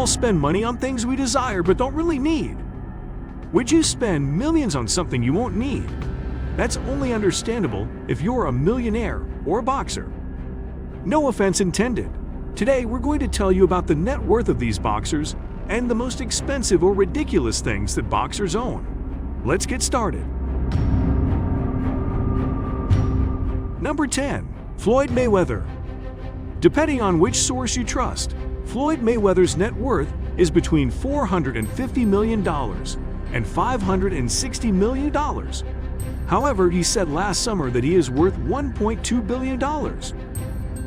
all spend money on things we desire but don't really need. Would you spend millions on something you won't need? That's only understandable if you're a millionaire or a boxer. No offense intended. Today we're going to tell you about the net worth of these boxers and the most expensive or ridiculous things that boxers own. Let's get started. Number 10. Floyd Mayweather. Depending on which source you trust, Floyd Mayweather's net worth is between $450 million and $560 million. However, he said last summer that he is worth $1.2 billion.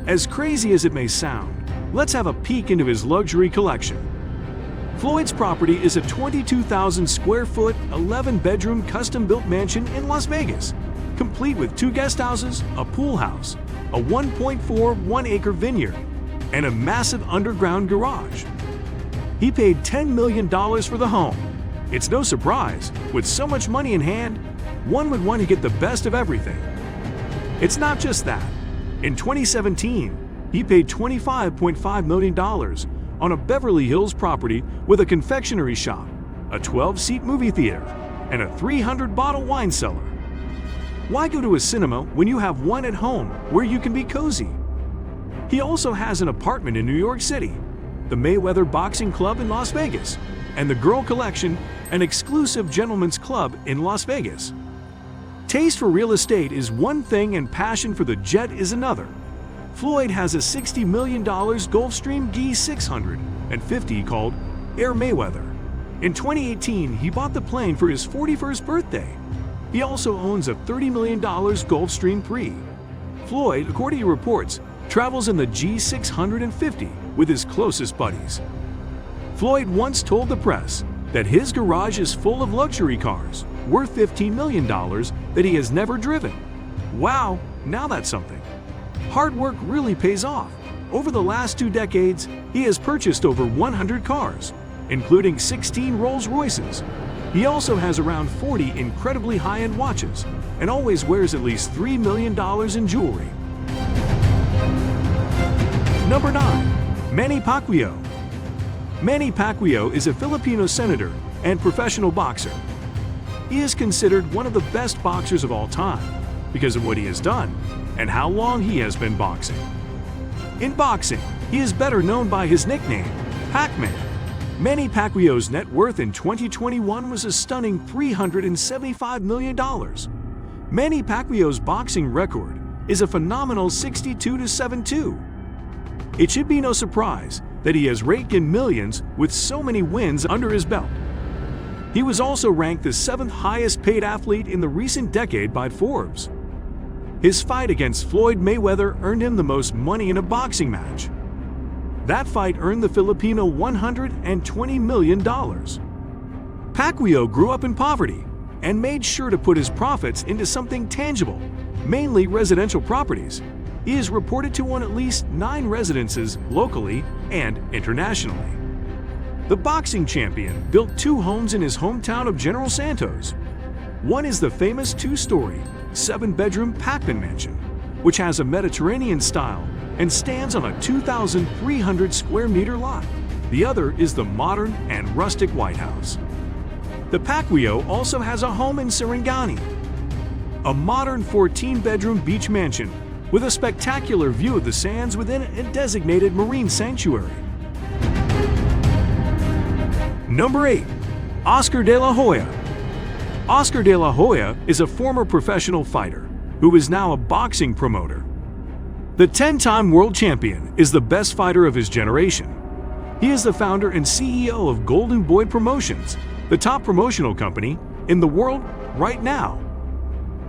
As crazy as it may sound, let's have a peek into his luxury collection. Floyd's property is a 22,000 square foot, 11-bedroom custom-built mansion in Las Vegas, complete with 2 guest houses, a pool house, a 1.41-acre vineyard, and a massive underground garage. He paid $10 million for the home. It's no surprise, with so much money in hand, one would want to get the best of everything. It's not just that. In 2017, he paid $25.5 million on a Beverly Hills property with a confectionery shop, a 12-seat movie theater, and a 300-bottle wine cellar. Why go to a cinema when you have one at home where you can be cozy? He also has an apartment in New York City, the Mayweather Boxing Club in Las Vegas, and the Girl Collection, an exclusive gentleman's club in Las Vegas. Taste for real estate is one thing and passion for the jet is another. Floyd has a $60 million Gulfstream G650 called Air Mayweather. In 2018, he bought the plane for his 41st birthday. He also owns a $30 million Gulfstream III. Floyd, according to reports, travels in the G650 with his closest buddies. Floyd once told the press that his garage is full of luxury cars worth $15 million that he has never driven. Wow, now that's something. Hard work really pays off. Over the last 2 decades, he has purchased over 100 cars, including 16 Rolls-Royces. He also has around 40 incredibly high-end watches and always wears at least $3 million in jewelry. Number 9. Manny Pacquiao. Manny Pacquiao is a Filipino senator and professional boxer. He is considered one of the best boxers of all time because of what he has done and how long he has been boxing. In boxing, he is better known by his nickname, Pac-Man. Manny Pacquiao's net worth in 2021 was a stunning $375 million. Manny Pacquiao's boxing record is a phenomenal 62-7-2. It should be no surprise that he has raked in millions with so many wins under his belt. He was also ranked the 7th highest paid athlete in the recent decade by Forbes. His fight against Floyd Mayweather earned him the most money in a boxing match. That fight earned the Filipino $120 million. Pacquiao grew up in poverty and made sure to put his profits into something tangible, mainly residential properties. He is reported to own at least 9 residences locally and internationally. The boxing champion built 2 homes in his hometown of General Santos. One is the famous 2-story, 7-bedroom Pac-Man mansion, which has a Mediterranean style and stands on a 2,300 square meter lot. The other is the modern and rustic White House. The Pacquiao also has a home in Sarangani, a modern 14-bedroom beach mansion with a spectacular view of the sands within a designated marine sanctuary. Number 8. Oscar de la Hoya. Oscar de la Hoya is a former professional fighter who is now a boxing promoter. The 10-time world champion is the best fighter of his generation. He is the founder and CEO of Golden Boy Promotions, the top promotional company in the world right now.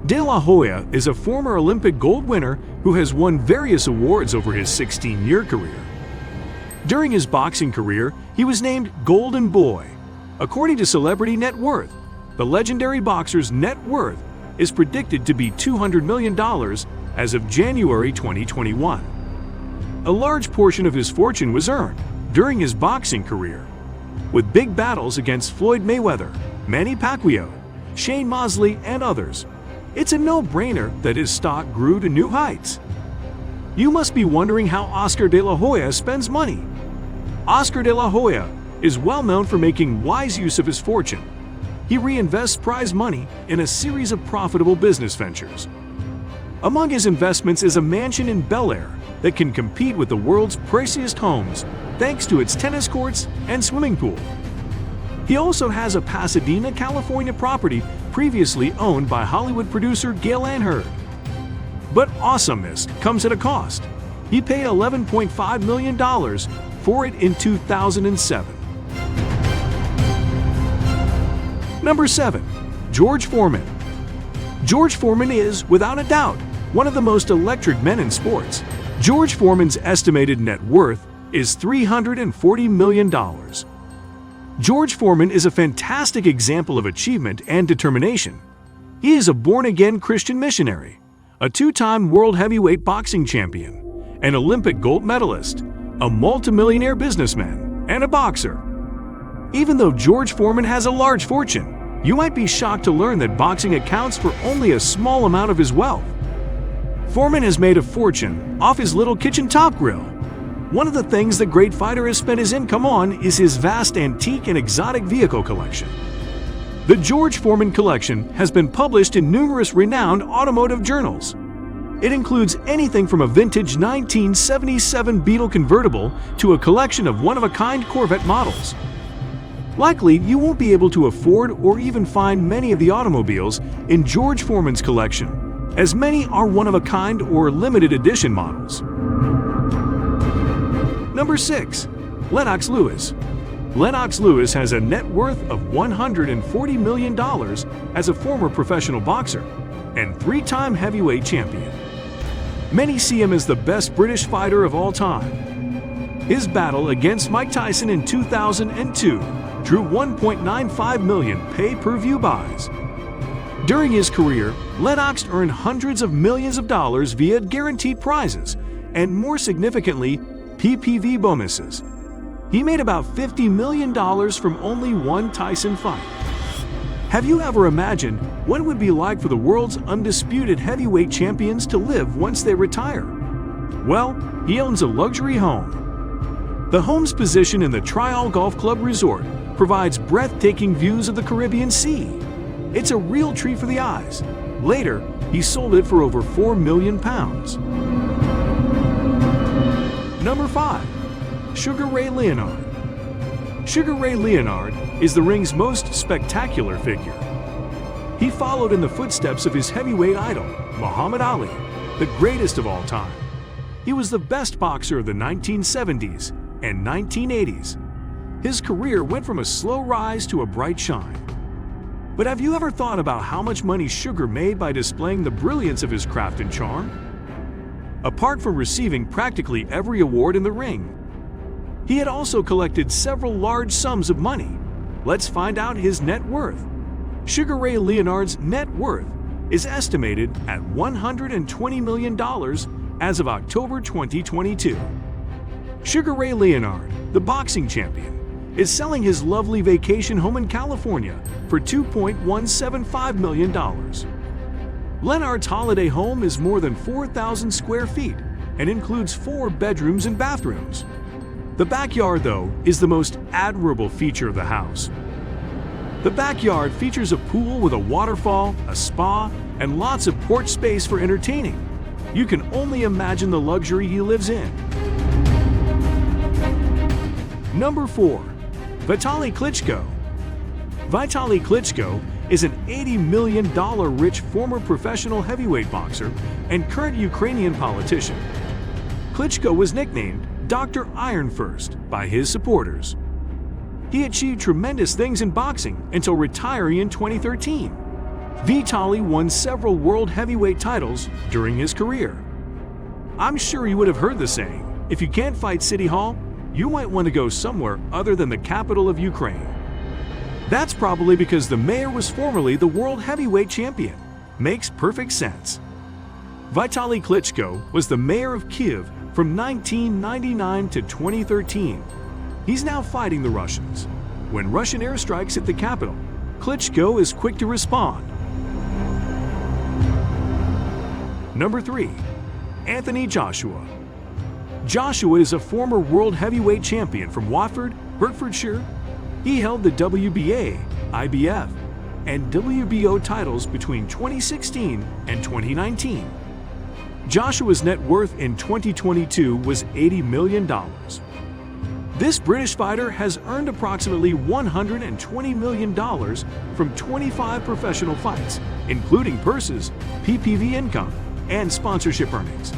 De La Hoya is a former Olympic gold winner who has won various awards over his 16-year career. During his boxing career, he was named Golden Boy. According to Celebrity Net Worth, the legendary boxer's net worth is predicted to be $200 million as of January 2021. A large portion of his fortune was earned during his boxing career, with big battles against Floyd Mayweather, Manny Pacquiao, Shane Mosley, and others. It's a no-brainer that his stock grew to new heights. You must be wondering how Oscar de la Hoya spends money. Oscar de la Hoya is well known for making wise use of his fortune. He reinvests prize money in a series of profitable business ventures. Among his investments is a mansion in Bel Air that can compete with the world's priciest homes thanks to its tennis courts and swimming pool. He also has a Pasadena, California property previously owned by Hollywood producer Gale Ann Hurd. But awesomeness comes at a cost. He paid $11.5 million for it in 2007. Number 7. George Foreman. George Foreman is, without a doubt, one of the most electric men in sports. George Foreman's estimated net worth is $340 million. George Foreman is a fantastic example of achievement and determination. He is a born-again Christian missionary, a two-time world heavyweight boxing champion, an Olympic gold medalist, a multimillionaire businessman, and a boxer. Even though George Foreman has a large fortune, you might be shocked to learn that boxing accounts for only a small amount of his wealth. Foreman has made a fortune off his little kitchen top grill. One of the things the great fighter has spent his income on is his vast antique and exotic vehicle collection. The George Foreman collection has been published in numerous renowned automotive journals. It includes anything from a vintage 1977 Beetle convertible to a collection of one-of-a-kind Corvette models. Likely, you won't be able to afford or even find many of the automobiles in George Foreman's collection, as many are one-of-a-kind or limited edition models. Number 6. Lennox Lewis. Lennox Lewis has a net worth of $140 million as a former professional boxer and three-time heavyweight champion. Many see him as the best British fighter of all time. His battle against Mike Tyson in 2002 drew 1.95 million pay-per-view buys. During his career, Lennox earned hundreds of millions of dollars via guaranteed prizes and, more significantly, PPV bonuses. He made about $50 million from only one Tyson fight. Have you ever imagined what it would be like for the world's undisputed heavyweight champions to live once they retire? Well, he owns a luxury home. The home's position in the Trial Golf Club Resort provides breathtaking views of the Caribbean Sea. It's a real treat for the eyes. Later, he sold it for over £4 million. Number 5. Sugar Ray Leonard. Sugar Ray Leonard is the ring's most spectacular figure. He followed in the footsteps of his heavyweight idol, Muhammad Ali, the greatest of all time. He was the best boxer of the 1970s and 1980s. His career went from a slow rise to a bright shine. But have you ever thought about how much money Sugar made by displaying the brilliance of his craft and charm? Apart from receiving practically every award in the ring, he had also collected several large sums of money. Let's find out his net worth. Sugar Ray Leonard's net worth is estimated at $120 million as of October 2022. Sugar Ray Leonard, the boxing champion, is selling his lovely vacation home in California for $2.175 million. Leonard's holiday home is more than 4,000 square feet and includes 4 bedrooms and bathrooms. The backyard, though, is the most admirable feature of the house. The backyard features a pool with a waterfall, a spa, and lots of porch space for entertaining. You can only imagine the luxury he lives in. Number 4. Vitali Klitschko. Vitali Klitschko is an $80 million rich former professional heavyweight boxer and current Ukrainian politician. Klitschko was nicknamed Dr. Iron First by his supporters. He achieved tremendous things in boxing until retiring in 2013. Vitali won several world heavyweight titles during his career. I'm sure you would have heard the saying, if you can't fight City Hall, you might want to go somewhere other than the capital of Ukraine. That's probably because the mayor was formerly the world heavyweight champion. Makes perfect sense. Vitali Klitschko was the mayor of Kyiv from 1999 to 2013. He's now fighting the Russians. When Russian airstrikes hit the capital, Klitschko is quick to respond. Number 3. Anthony Joshua. Joshua is a former world heavyweight champion from Watford, Hertfordshire. He held the WBA, IBF, and WBO titles between 2016 and 2019. Joshua's net worth in 2022 was $80 million. This British fighter has earned approximately $120 million from 25 professional fights, including purses, PPV income, and sponsorship earnings.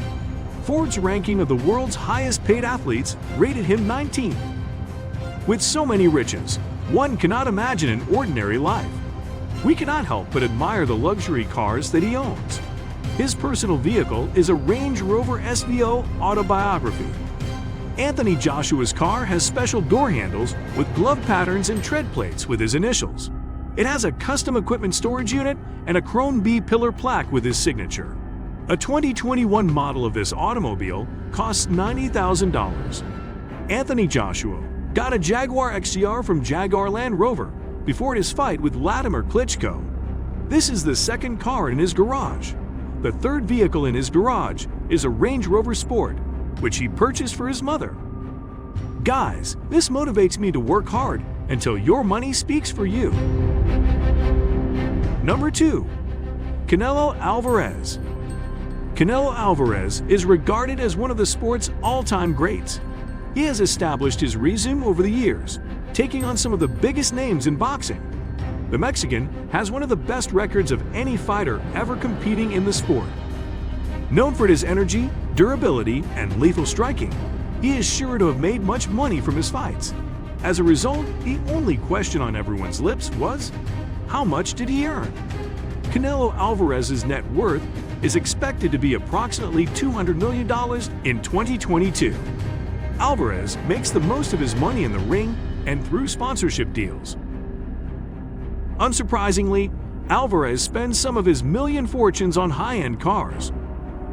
Forbes' ranking of the world's highest-paid athletes rated him 19th. With so many riches, one cannot imagine an ordinary life. We cannot help but admire the luxury cars that he owns. His personal vehicle is a Range Rover SVO Autobiography. Anthony Joshua's car has special door handles with glove patterns and tread plates with his initials. It has a custom equipment storage unit and a Chrome B pillar plaque with his signature. A 2021 model of this automobile costs $90,000. Anthony Joshua got a Jaguar XJR from Jaguar Land Rover before his fight with Vladimir Klitschko. This is the second car in his garage. The third vehicle in his garage is a Range Rover Sport, which he purchased for his mother. Guys, this motivates me to work hard until your money speaks for you. Number 2. Canelo Alvarez. Canelo Alvarez is regarded as one of the sport's all-time greats. He has established his resume over the years, taking on some of the biggest names in boxing. The Mexican has one of the best records of any fighter ever competing in the sport. Known for his energy, durability, and lethal striking, he is sure to have made much money from his fights. As a result, the only question on everyone's lips was, how much did he earn? Canelo Alvarez's net worth is expected to be approximately $200 million in 2022. Alvarez makes the most of his money in the ring and through sponsorship deals. Unsurprisingly, Alvarez spends some of his million fortunes on high-end cars.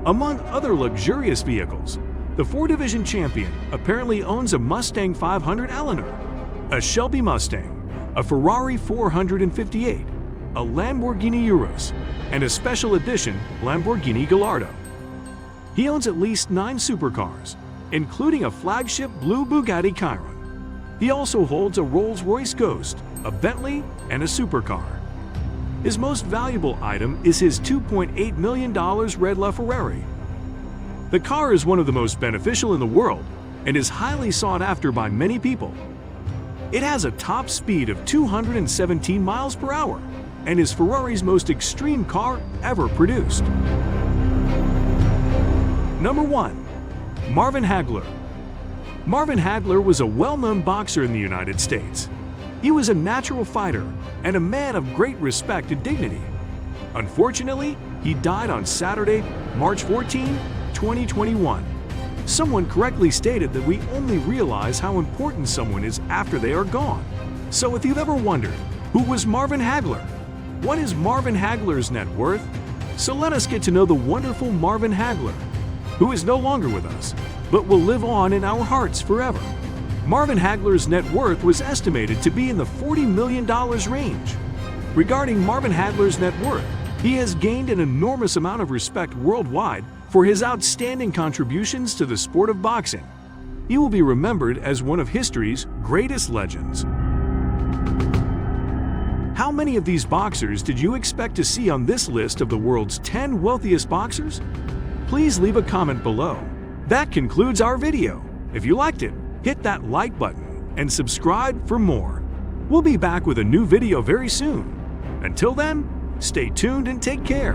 Among other luxurious vehicles, the four-division champion apparently owns a Mustang 500 Eleanor, a Shelby Mustang, a Ferrari 458, a Lamborghini Urus, and a special edition Lamborghini Gallardo. He owns at least 9 supercars, including a flagship blue Bugatti Chiron. He also holds a Rolls-Royce Ghost, a Bentley, and a supercar. His most valuable item is his $2.8 million red LaFerrari. The car is one of the most beneficial in the world and is highly sought after by many people. It has a top speed of 217 miles per hour and is Ferrari's most extreme car ever produced. Number 1. Marvin Hagler. Marvin Hagler was a well-known boxer in the United States. He was a natural fighter and a man of great respect and dignity. Unfortunately, he died on Saturday, March 14, 2021. Someone correctly stated that we only realize how important someone is after they are gone. So if you've ever wondered, who was Marvin Hagler? What is Marvin Hagler's net worth? So let us get to know the wonderful Marvin Hagler, who is no longer with us, but will live on in our hearts forever. Marvin Hagler's net worth was estimated to be in the $40 million range. Regarding Marvin Hagler's net worth, he has gained an enormous amount of respect worldwide for his outstanding contributions to the sport of boxing. He will be remembered as one of history's greatest legends. How many of these boxers did you expect to see on this list of the world's 10 wealthiest boxers? Please leave a comment below. That concludes our video. If you liked it, hit that like button and subscribe for more. We'll be back with a new video very soon. Until then, stay tuned and take care.